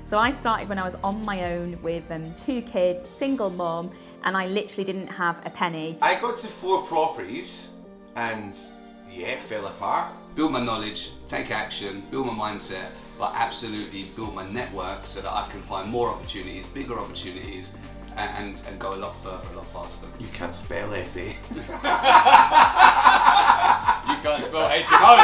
So I started when I was on my own with 2 kids, single mum, and I literally didn't have a penny. I got to 4 properties and it fell apart. Build my knowledge, take action, build my mindset, but absolutely build my network so that I can find more opportunities, bigger opportunities, and go a lot further, a lot faster. You can't spell SA. You can't spell HMO.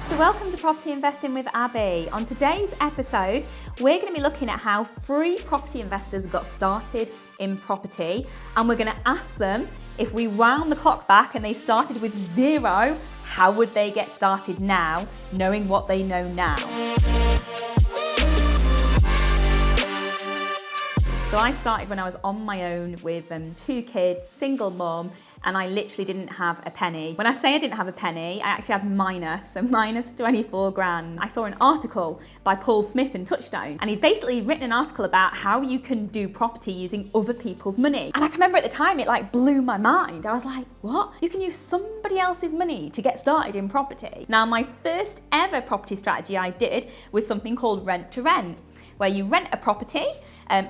So welcome to Property Investing with Abby. On today's episode, we're going to be looking at how free property investors got started in property, and we're going to ask them, if we wound the clock back and they started with 0, how would they get started now, knowing what they know now? So I started when I was on my own with 2 kids, single mum, and I literally didn't have a penny. When I say I didn't have a penny, I actually have minus 24 grand. I saw an article by Paul Smith in Touchstone, and he'd basically written an article about how you can do property using other people's money. And I can remember at the time, it like blew my mind. I was like, what? You can use somebody else's money to get started in property? Now, my first ever property strategy I did was something called rent to rent, where you rent a property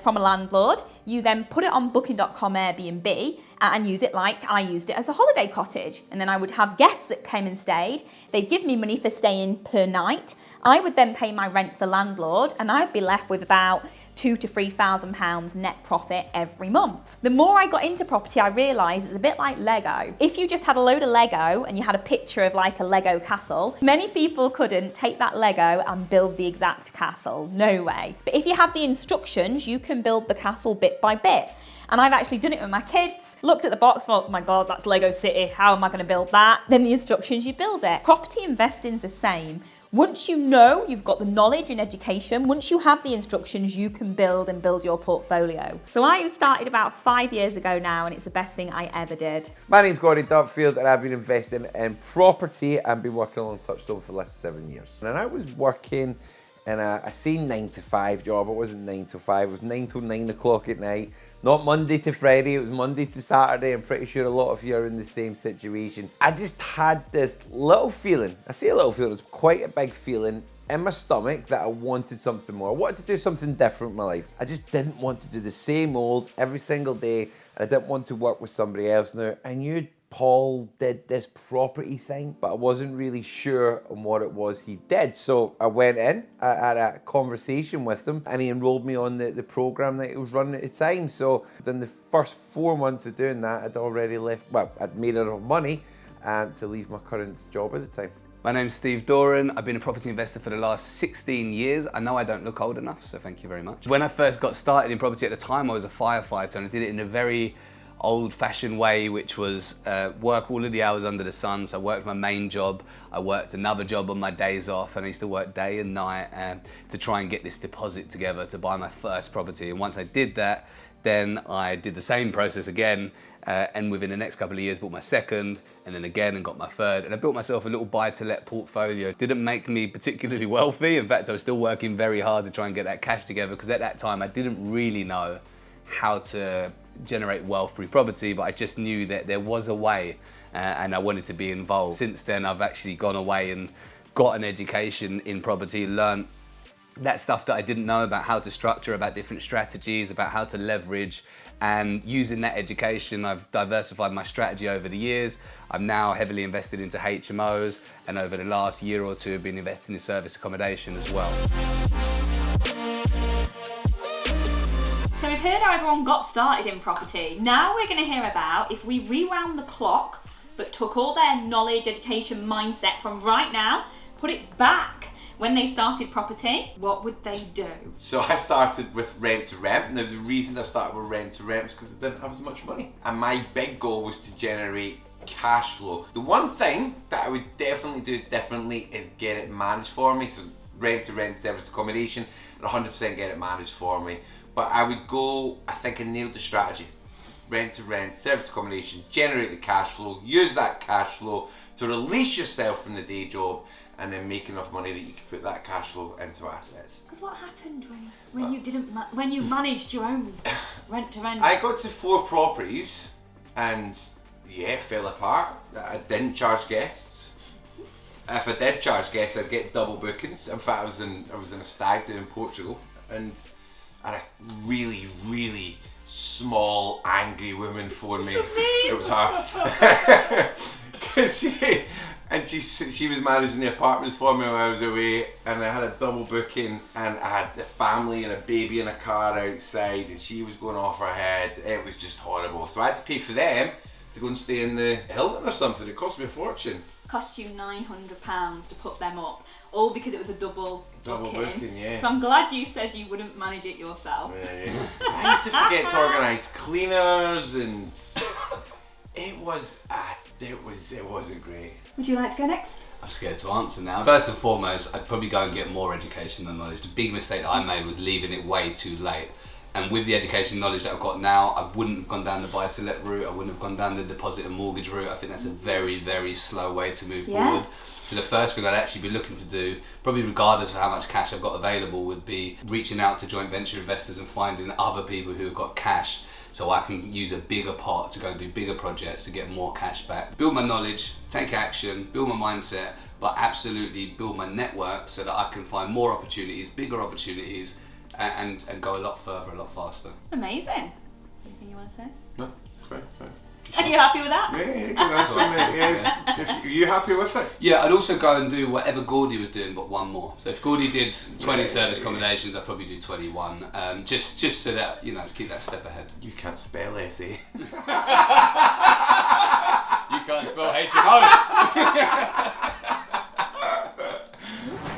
from a landlord, you then put it on booking.com Airbnb and use it like I used it as a holiday cottage. And then I would have guests that came and stayed. They'd give me money for staying per night. I would then pay my rent to the landlord, and I'd be left with about £2,000 to £3,000 net profit every month. The more I got into property, I realised it's a bit like Lego. If you just had a load of Lego and you had a picture of like a Lego castle, many people couldn't take that Lego and build the exact castle. No way. But if you have the instructions, you can build the castle bit by bit. And I've actually done it with my kids. Looked at the box, thought, oh my God, that's Lego City. How am I going to build that? Then the instructions, you build it. Property investing's the same. Once you know, you've got the knowledge and education, once you have the instructions, you can build your portfolio. So I started about 5 years ago now, and it's the best thing I ever did. My name's Gordie Dutfield, and I've been investing in property and been working on Touchstone for the last 7 years. And I was working in I say 9 to 5 job. It wasn't 9 to 5, it was 9 till 9 o'clock at night. Not Monday to Friday, it was Monday to Saturday. I'm pretty sure a lot of you are in the same situation. I just had this little feeling, I say a little feeling, it was quite a big feeling in my stomach that I wanted something more. I wanted to do something different in my life. I just didn't want to do the same old every single day. I didn't want to work with somebody else. Now, I knew Paul did this property thing, but I wasn't really sure on what it was he did. So I went in, I had a conversation with him, and he enrolled me on the program that he was running at the time. So within the first 4 months of doing that, I'd already left, well, I'd made enough money to leave my current job at the time. My name's Steve Doran. I've been a property investor for the last 16 years. I know I don't look old enough, so thank you very much. When I first got started in property at the time, I was a firefighter, and I did it in a very old-fashioned way, which was work all of the hours under the sun. So I worked my main job, I worked another job on my days off, and I used to work day and night to try and get this deposit together to buy my first property. And once I did that, then I did the same process again, and within the next couple of years bought my second, and then again and got my third, and I built myself a little buy-to-let portfolio. Didn't make me particularly wealthy. In fact, I was still working very hard to try and get that cash together, because at that time I didn't really know how to generate wealth through property, but I just knew that there was a way, and I wanted to be involved. Since then, I've actually gone away and got an education in property, learned that stuff that I didn't know about how to structure, about different strategies, about how to leverage, and using that education, I've diversified my strategy over the years. I'm now heavily invested into HMOs, and over the last year or two, I've been investing in service accommodation as well. So we've heard how everyone got started in property. Now we're going to hear about if we rewound the clock, but took all their knowledge, education, mindset from right now, put it back when they started property, what would they do? So I started with rent to rent. Now the reason I started with rent to rent is because I didn't have as much money. And my big goal was to generate cash flow. The one thing that I would definitely do differently is get it managed for me. So rent to rent service accommodation, and 100% get it managed for me. But I would go, I think I nailed the strategy. Rent to rent, service accommodation, generate the cash flow, use that cash flow to release yourself from the day job, and then make enough money that you can put that cash flow into assets. Because what happened when you managed your own rent to rent? I got to 4 properties and it fell apart. I didn't charge guests. if I did charge guests, I'd get double bookings. In fact, I was in a stag do in Portugal, and I had a really, really small, angry woman phone me. It was her. Cause she was managing the apartments for me while I was away, and I had a double booking, and I had the family and a baby in a car outside, and she was going off her head. It was just horrible. So I had to pay for them to go and stay in the Hilton or something. It cost me a fortune. Cost you £900 to put them up, all because it was a double booking, yeah. So I'm glad you said you wouldn't manage it yourself. Yeah. I used to forget to organise cleaners, and it wasn't great. Would you like to go next? I'm scared to answer now. First and foremost, I'd probably go and get more education and knowledge. The big mistake that I made was leaving it way too late. And with the education and knowledge that I've got now, I wouldn't have gone down the buy-to-let route, I wouldn't have gone down the deposit and mortgage route. I think that's a very, very slow way to move forward. So the first thing I'd actually be looking to do, probably regardless of how much cash I've got available, would be reaching out to joint venture investors and finding other people who have got cash, so I can use a bigger pot to go and do bigger projects to get more cash back. Build my knowledge, take action, build my mindset, but absolutely build my network so that I can find more opportunities, bigger opportunities, and go a lot further, a lot faster. Amazing. Anything you want to say? No, fine, thanks. Are you happy with that? Yeah, good answer, mate. Yeah. Are you happy with it? Yeah, I'd also go and do whatever Gordie was doing, but one more. So if Gordie did 20 service accommodations, I'd probably do 21. Just so that, you know, to keep that step ahead. You can't spell SA. You can't spell HMO.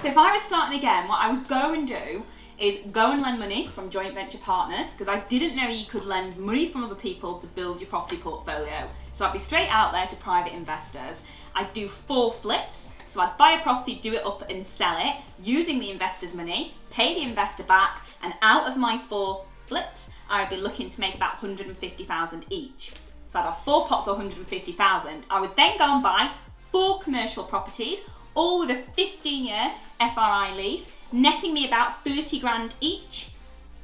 So if I was starting again, what I would go and do is go and lend money from joint venture partners, because I didn't know you could lend money from other people to build your property portfolio. So I'd be straight out there to private investors. I'd do 4 flips. So I'd buy a property, do it up and sell it using the investor's money, pay the investor back, and out of my 4 flips, I'd be looking to make about 150,000 each. So I'd have 4 pots of 150,000. I would then go and buy 4 commercial properties, all with a 15-year FRI lease, netting me about 30 grand each,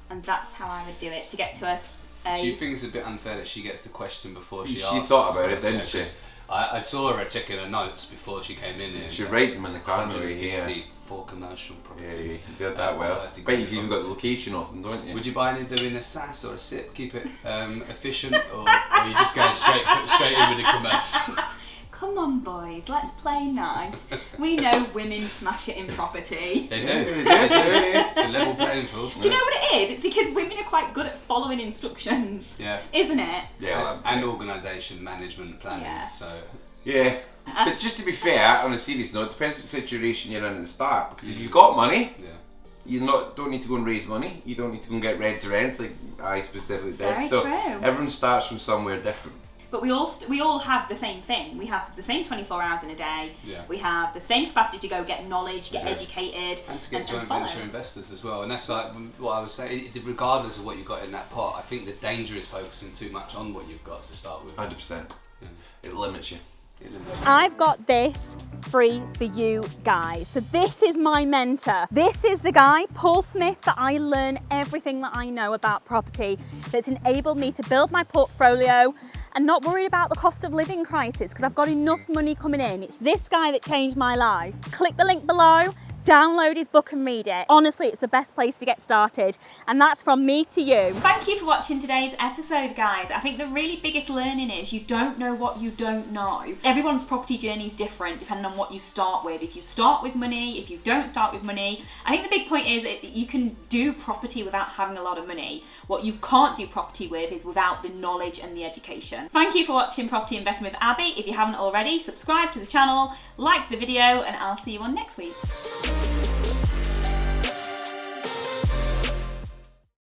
and that's how I would do it to get to us. Do you think it's a bit unfair that she gets the question before she asks? She thought about it, didn't she? I saw her checking her notes before she came in here. She write them in the corner here. For commercial properties. Yeah, you did that well. Bet you've even got the location of them, don't you? Would you buy any of them in a SAS or a SIP? Keep it efficient, or are you just going straight in with the commercial? Come on, boys, let's play nice. We know women smash it in property. They do. It's a level playing field. Do you know what it is? It's because women are quite good at following instructions. Yeah. Isn't it? Yeah. And organisation, management, planning. Yeah. So. Yeah. But just to be fair, on a serious note, it depends what situation you're in at the start. Because if you've got money, you don't need to go and raise money. You don't need to go and get reds or rents like I specifically did. Very so true. Everyone starts from somewhere different. But we all have the same thing. We have the same 24 hours in a day. Yeah. We have the same capacity to go get knowledge, get educated, and to get joint follow. venture investors as well. And that's like what I was saying. Regardless of what you've got in that pot, I think the danger is focusing too much on what you've got to start with. 100%. Yeah. It limits you. I've got this free for you guys. So this is my mentor. This is the guy, Paul Smith, that I learn everything that I know about property, that's enabled me to build my portfolio and not worried about the cost of living crisis because I've got enough money coming in. It's this guy that changed my life. Click the link below. Download his book and read it. Honestly, it's the best place to get started. And that's from me to you. Thank you for watching today's episode, guys. I think the really biggest learning is you don't know what you don't know. Everyone's property journey is different depending on what you start with. If you start with money, if you don't start with money. I think the big point is that you can do property without having a lot of money. What you can't do property with is without the knowledge and the education. Thank you for watching Property Investment with Abby. If you haven't already, subscribe to the channel, like the video, and I'll see you on next week's.